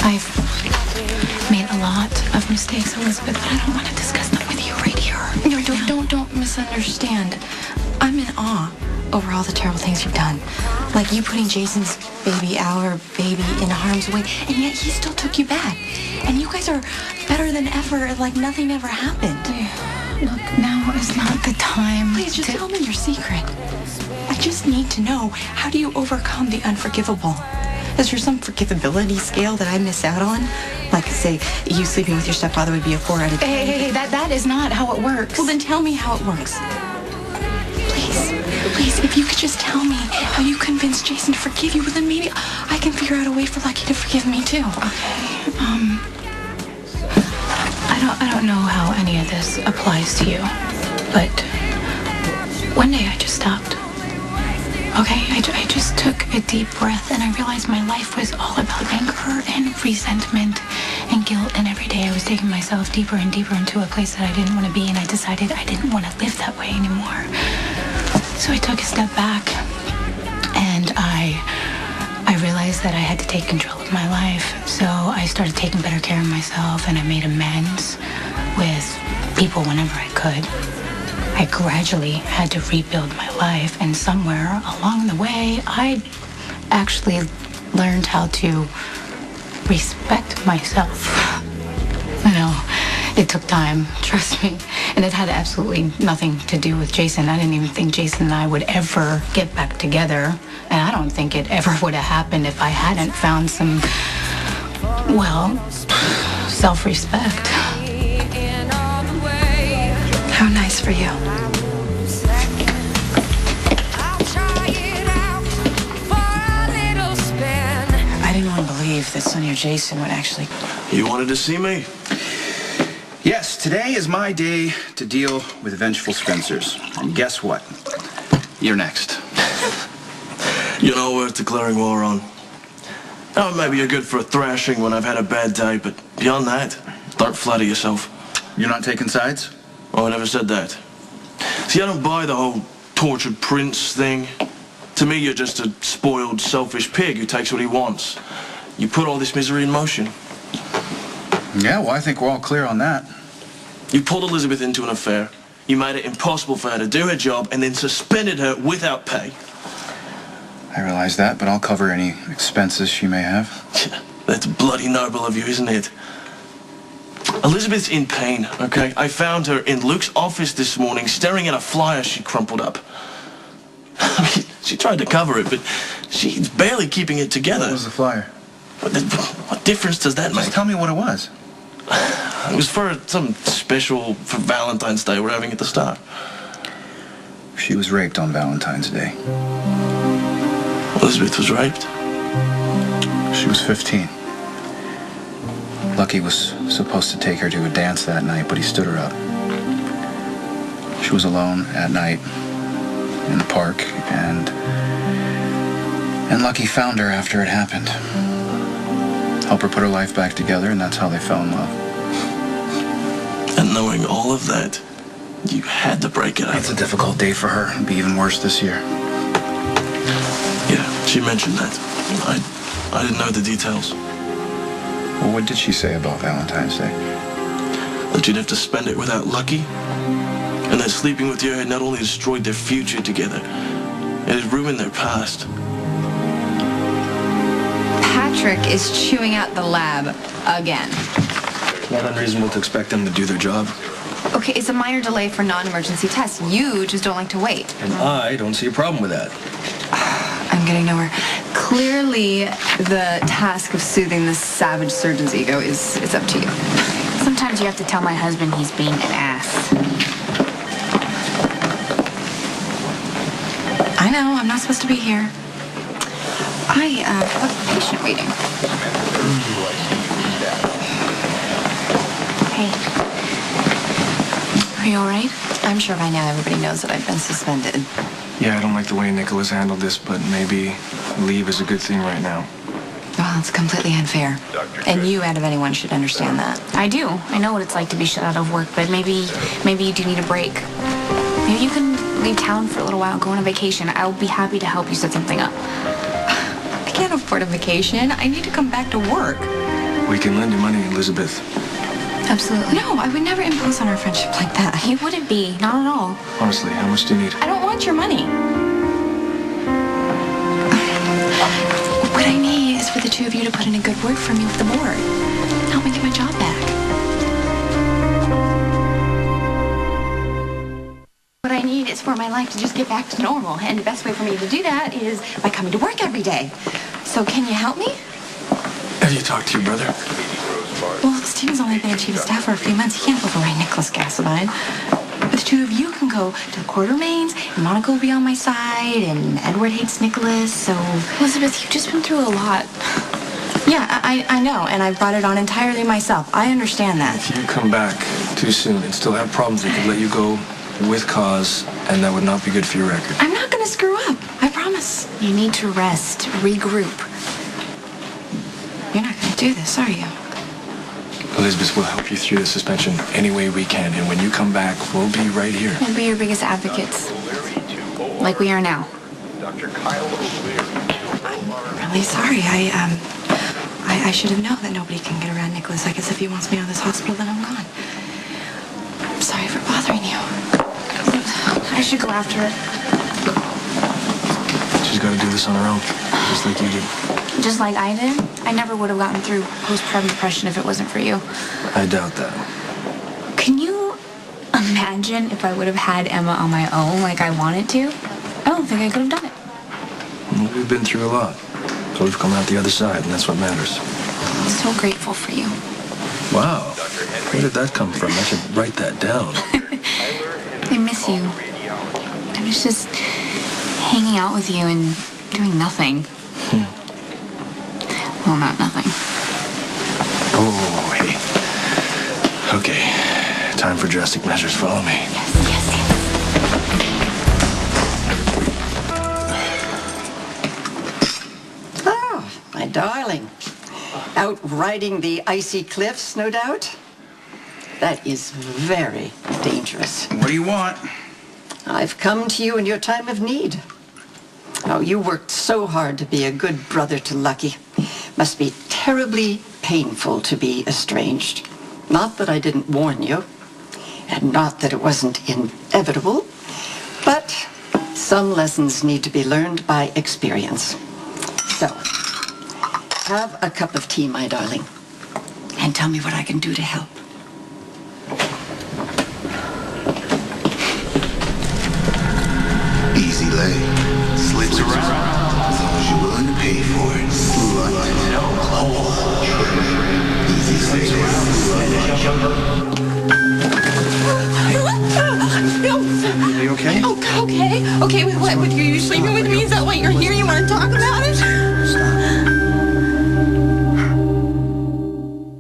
I've made a lot of mistakes, Elizabeth, but I don't want to discuss them with you right here. No, don't misunderstand. I'm in awe over all the terrible things you've done. Like you putting Jason's baby, our baby, in harm's way, and yet he still took you back. And you guys are better than ever, like nothing ever happened. Look, now is not the time. Please, just tell me your secret. I just need to know, how do you overcome the unforgivable? Is there some forgivability scale that I miss out on? Like, say, you sleeping with your stepfather would be a 4 out of 10. Hey, that is not how it works. Well, then tell me how it works. Please, if you could just tell me how you convinced Jason to forgive you, well, then maybe I can figure out a way for Lucky to forgive me, too. Okay, I don't know how any of this applies to you, but one day I just stopped. Okay, I just took a deep breath and I realized my life was all about anger and resentment and guilt, and every day I was taking myself deeper and deeper into a place that I didn't want to be, and I decided I didn't want to live that way anymore. So I took a step back and I realized that I had to take control of my life. So I started taking better care of myself, and I made amends with people whenever I could. I gradually had to rebuild my life, and somewhere along the way, I actually learned how to respect myself. You know, it took time, trust me, and it had absolutely nothing to do with Jason. I didn't even think Jason and I would ever get back together, and I don't think it ever would have happened if I hadn't found some, well, self-respect. How nice for you. I didn't want to believe that Sonny or Jason would actually... You wanted to see me? Yes, today is my day to deal with vengeful Spencers. And guess what? You're next. You're not worth declaring war on. Oh, maybe you're good for a thrashing when I've had a bad day, but beyond that, don't flatter yourself. You're not taking sides? Oh, I never said that. See, I don't buy the whole tortured prince thing. To me, you're just a spoiled, selfish pig who takes what he wants. You put all this misery in motion. Yeah, well, I think we're all clear on that. You pulled Elizabeth into an affair. You made it impossible for her to do her job and then suspended her without pay. I realize that, but I'll cover any expenses she may have. That's bloody noble of you, isn't it? Elizabeth's in pain, okay? I found her in Luke's office this morning staring at a flyer she crumpled up. I mean, she tried to cover it, but she's barely keeping it together. What was the flyer? What difference does that make? Just tell me what it was. It was for some special for Valentine's Day we're having at the start. She was raped on Valentine's Day. Elizabeth was raped? She was 15. Lucky was supposed to take her to a dance that night, but he stood her up. She was alone at night in the park, and Lucky found her after it happened. Helped her put her life back together, and that's how they fell in love. And knowing all of that, you had to break it up. It's a difficult day for her. It'll be even worse this year. Yeah, she mentioned that. I didn't know the details. Well, what did she say about Valentine's Day? That you'd have to spend it without Lucky. And that sleeping with you had not only destroyed their future together, it had ruined their past. Patrick is chewing out the lab again. Not unreasonable to expect them to do their job. Okay, it's a minor delay for non-emergency tests. You just don't like to wait. And I don't see a problem with that. I'm getting nowhere. Clearly, the task of soothing this savage surgeon's ego is up to you. Sometimes you have to tell my husband he's being an ass. I know, I'm not supposed to be here. I have a patient waiting. Hey. Are you all right? I'm sure by now everybody knows that I've been suspended. Yeah, I don't like the way Nikolas handled this, but maybe leave is a good thing right now. Well, it's completely unfair. And you, out of anyone, should understand that. I do. I know what it's like to be shut out of work, but maybe you do need a break. Maybe you can leave town for a little while, go on a vacation. I'll be happy to help you set something up. I can't afford a vacation. I need to come back to work. We can lend you money, Elizabeth. Absolutely. No, I would never impose on our friendship like that. You wouldn't be, not at all. Honestly, how much do you need? I don't want your money. What I need is for the two of you to put in a good word for me with the board. Help me get my job back. What I need is for my life to just get back to normal. And the best way for me to do that is by coming to work every day. So can you help me? Have you talked to your brother? Well, Steven's only been chief of staff for a few months. He can't override Nikolas Gasoline. But the two of you can go to the Quartermains, and Monica will be on my side, and Edward hates Nikolas, so... Elizabeth, you've just been through a lot. Yeah, I know, and I brought it on entirely myself. I understand that. If you come back too soon and still have problems, they could let you go with cause, and that would not be good for your record. I'm not going to screw up. I promise. You need to rest, regroup. You're not going to do this, are you? Elizabeth will help you through the suspension any way we can, and when you come back, we'll be right here. We'll be your biggest advocates. Like we are now. I'm really sorry. I should have known that nobody can get around Nikolas. I guess if he wants me out of this hospital, then I'm gone. I'm sorry for bothering you. I should go after it. She's got to do this on her own, just like you did. Just like I did? I never would have gotten through postpartum depression if it wasn't for you. I doubt that. Can you imagine if I would have had Emma on my own like I wanted to? I don't think I could have done it. Well, we've been through a lot, so we've come out the other side, and that's what matters. I'm so grateful for you. Wow. Where did that come from? I should write that down. I miss you. I was just hanging out with you and doing nothing. Well, not nothing. Oh, hey. Okay. Time for drastic measures. Follow me. Yes. Oh, my darling. Out riding the icy cliffs, no doubt? That is very dangerous. What do you want? I've come to you in your time of need. Oh, you worked so hard to be a good brother to Lucky. Must be terribly painful to be estranged. Not that I didn't warn you, and not that it wasn't inevitable, but some lessons need to be learned by experience. So, have a cup of tea, my darling, and tell me what I can do to help. Easy lay. Slits around. As long as you're willing to pay for it. Slut. Easy slits around. Are you okay? Okay. Okay, what? You sleeping with me? Is that what you're here? You want to talk about?